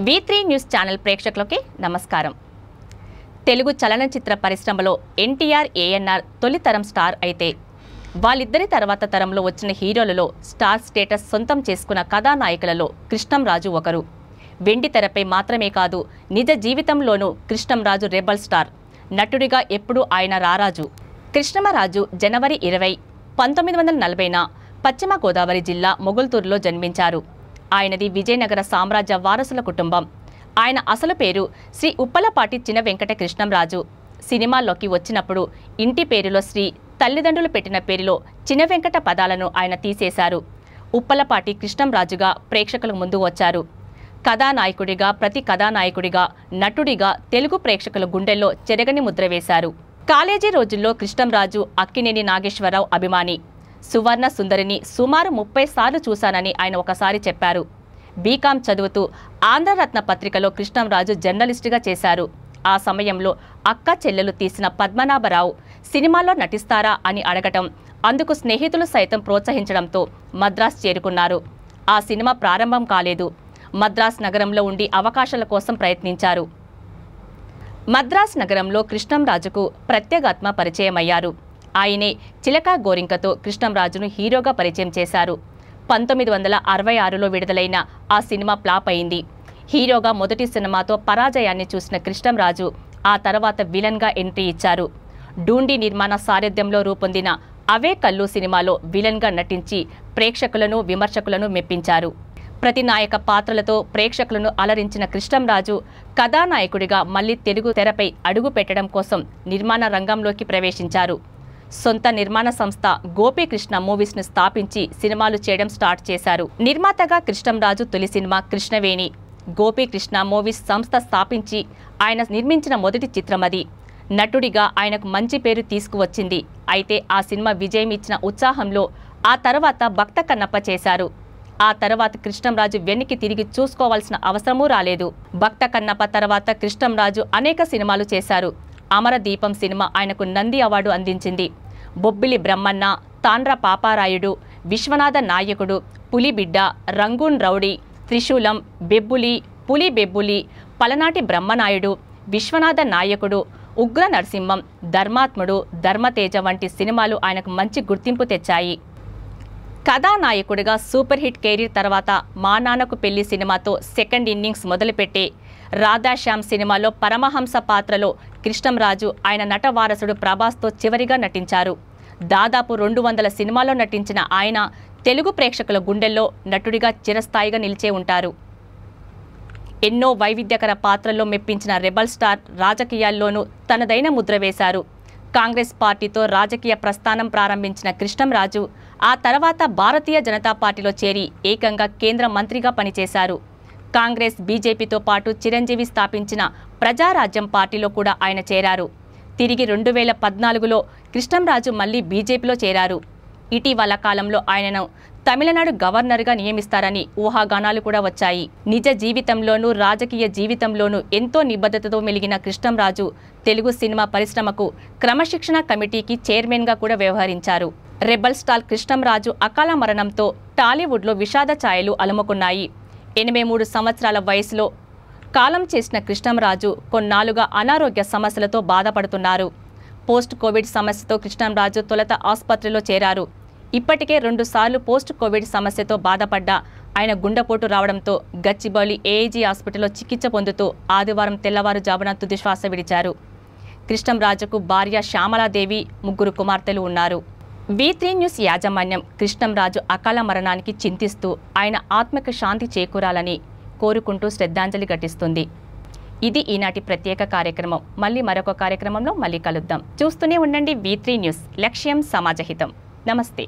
V3 news channel ప్రేక్షకులకి నమస్కారం. తెలుగు చలనచిత్ర పరిశ్రమలో ఎన్టీఆర్, ఏఎన్ఆర్ తొలితరం స్టార్ అయితే వాళ్ళిద్దరి తర్వాత తరంలో వచ్చిన హీరోలలో స్టార్ స్టేటస్ సొంతం చేసుకున్న కథానాయకులలో కృష్ణంరాజు ఒకరు. వెండి తెరపై మాత్రమే కాదు, నిజ జీవితంలోనూ కృష్ణంరాజు రెబల్ స్టార్. నటుడిగా ఎప్పుడూ ఆయన రారాజు. కృష్ణమరాజు జనవరి 20, 1940న పశ్చిమ గోదావరి జిల్లా మొగుల్తూరులో జన్మించారు. ఆయనది విజయనగర సామ్రాజ్య వారసుల కుటుంబం. ఆయన అసలు పేరు శ్రీ ఉప్పలపాటి చిన వెంకట కృష్ణంరాజు. సినిమాల్లోకి వచ్చినప్పుడు ఇంటి పేరులో శ్రీ, తల్లిదండ్రులు పెట్టిన పేరులో చిన వెంకట పదాలను ఆయన తీసేశారు. ఉప్పలపాటి కృష్ణంరాజుగా ప్రేక్షకుల ముందు వచ్చారు. కథానాయకుడిగా, ప్రతి కథానాయకుడిగా, నటుడిగా తెలుగు ప్రేక్షకుల గుండెల్లో చెరగని ముద్ర వేశారు. కాలేజీ రోజుల్లో కృష్ణంరాజు అక్కినేని నాగేశ్వరరావు అభిమాని. సువర్ణ సుందరిని సుమారు 30 సార్లు చూశానని ఆయన ఒకసారి చెప్పారు. బీకాం చదువుతూ ఆంధ్రరత్న పత్రికలో కృష్ణంరాజు జర్నలిస్టుగా చేశారు. ఆ సమయంలో అక్క చెల్లెలు తీసిన పద్మనాభరావు సినిమాలో నటిస్తారా అని అడగటం, అందుకు స్నేహితులు సైతం ప్రోత్సహించడంతో మద్రాస్ చేరుకున్నారు. ఆ సినిమా ప్రారంభం కాలేదు. మద్రాస్ నగరంలో ఉండి అవకాశాల కోసం ప్రయత్నించారు. మద్రాస్ నగరంలో కృష్ణంరాజుకు ప్రత్యేగాత్మ పరిచయమయ్యారు. ఆయనే చిలకా గోరింకతో కృష్ణంరాజును హీరోగా పరిచయం చేశారు. 1966లో విడుదలైన ఆ సినిమా ఫ్లాప్ అయింది. హీరోగా మొదటి సినిమాతో పరాజయాన్ని చూసిన కృష్ణంరాజు ఆ తర్వాత విలన్గా ఎంట్రీ ఇచ్చారు. డూండి నిర్మాణ సారథ్యంలో రూపొందిన అవే కళ్ళు సినిమాలో విలన్గా నటించి ప్రేక్షకులను, విమర్శకులను మెప్పించారు. ప్రతినాయక పాత్రలతో ప్రేక్షకులను అలరించిన కృష్ణంరాజు కథానాయకుడిగా మళ్లీ తెలుగు తెరపై అడుగు పెట్టడం కోసం నిర్మాణ రంగంలోకి ప్రవేశించారు. సొంత నిర్మాణ సంస్థ గోపీకృష్ణ మూవీస్ను స్థాపించి సినిమాలు చేయడం స్టార్ట్ చేశారు. నిర్మాతగా కృష్ణంరాజు తొలి సినిమా కృష్ణవేణి. గోపీకృష్ణ మూవీస్ సంస్థ స్థాపించి ఆయన నిర్మించిన మొదటి చిత్రం అది. నటుడిగా ఆయనకు మంచి పేరు తీసుకువచ్చింది. అయితే ఆ సినిమా విజయం ఇచ్చిన ఉత్సాహంలో ఆ తర్వాత భక్త కన్నప్ప చేశారు. ఆ తర్వాత కృష్ణంరాజు వెనక్కి తిరిగి చూసుకోవాల్సిన అవసరమూ రాలేదు. భక్త కన్నప్ప తర్వాత కృష్ణంరాజు అనేక సినిమాలు చేశారు. అమరదీపం సినిమా ఆయనకు నంది అవార్డు అందించింది. బొబ్బిలి బ్రహ్మన్న, తాండ్ర పాపారాయుడు, విశ్వనాథ నాయకుడు, పులిబిడ్డ, రంగూన్ రౌడీ, త్రిశూలం, బెబ్బులి, పులి బెబ్బులి, పలనాటి బ్రహ్మనాయుడు, విశ్వనాథ నాయకుడు, ఉగ్ర నరసింహం, ధర్మాత్ముడు, ధర్మతేజ వంటి సినిమాలు ఆయనకు మంచి గుర్తింపు తెచ్చాయి. కథానాయకుడిగా సూపర్ హిట్ కెరీర్ తర్వాత మా నాన్నకు పెళ్లి సినిమాతో సెకండ్ ఇన్నింగ్స్ మొదలుపెట్టి రాధాశ్యామ్ సినిమాలో పరమహంస పాత్రలో కృష్ణంరాజు ఆయన నట వారసుడు ప్రభాస్తో చివరిగా నటించారు. దాదాపు 200 సినిమాల్లో నటించిన ఆయన తెలుగు ప్రేక్షకుల గుండెల్లో నటుడిగా చిరస్థాయిగా నిలిచే ఉంటారు. ఎన్నో వైవిధ్యకర పాత్రల్లో మెప్పించిన రెబల్ స్టార్ రాజకీయాల్లోనూ తనదైన ముద్ర వేశారు. కాంగ్రెస్ పార్టీతో రాజకీయ ప్రస్థానం ప్రారంభించిన కృష్ణంరాజు ఆ తర్వాత భారతీయ జనతా పార్టీలో చేరి ఏకంగా కేంద్ర మంత్రిగా పనిచేశారు. కాంగ్రెస్, బీజేపీతో పాటు చిరంజీవి స్థాపించిన ప్రజారాజ్యం పార్టీలో కూడా ఆయన చేరారు. తిరిగి 2014లో కృష్ణంరాజు మళ్లీ బీజేపీలో చేరారు. ఇటీవల కాలంలో ఆయనను తమిళనాడు గవర్నర్గా నియమిస్తారని ఊహాగానాలు కూడా వచ్చాయి. నిజ జీవితంలోనూ, రాజకీయ జీవితంలోనూ ఎంతో నిబద్ధతతో మెలిగిన కృష్ణంరాజు తెలుగు సినిమా పరిశ్రమకు క్రమశిక్షణ కమిటీకి చైర్మన్గా కూడా వ్యవహరించారు. రెబల్ స్టార్ కృష్ణంరాజు అకాల మరణంతో టాలీవుడ్లో విషాద ఛాయలు అలుముకున్నాయి. 83 సంవత్సరాల వయసులో కాలం చేసిన కృష్ణంరాజు కొన్నాళ్లుగా అనారోగ్య సమస్యలతో బాధపడుతున్నారు. పోస్ట్ కోవిడ్ సమస్యతో కృష్ణంరాజు తొలుత ఆసుపత్రిలో చేరారు. ఇప్పటికే 2 సార్లు పోస్ట్ కోవిడ్ సమస్యతో బాధపడ్డ ఆయన గుండెపోటు రావడంతో గచ్చిబౌలి ఏఐజీ హాస్పిటల్లో చికిత్స పొందుతూ ఆదివారం తెల్లవారుజామున తుది శ్వాస విడిచారు. కృష్ణంరాజుకు భార్య శ్యామలాదేవి, 3 కుమార్తెలు ఉన్నారు. V3 న్యూస్ యాజమాన్యం కృష్ణంరాజు అకాల మరణానికి చింతిస్తూ ఆయన ఆత్మకు శాంతి చేకూరాలని కోరుకుంటూ శ్రద్ధాంజలి ఘటిస్తుంది. ఇది ఈనాటి ప్రత్యేక కార్యక్రమం. మళ్ళీ మరొక కార్యక్రమంలో మళ్ళీ కలుద్దాం. చూస్తూనే ఉండండి V3 న్యూస్. లక్ష్యం సమాజహితం. నమస్తే.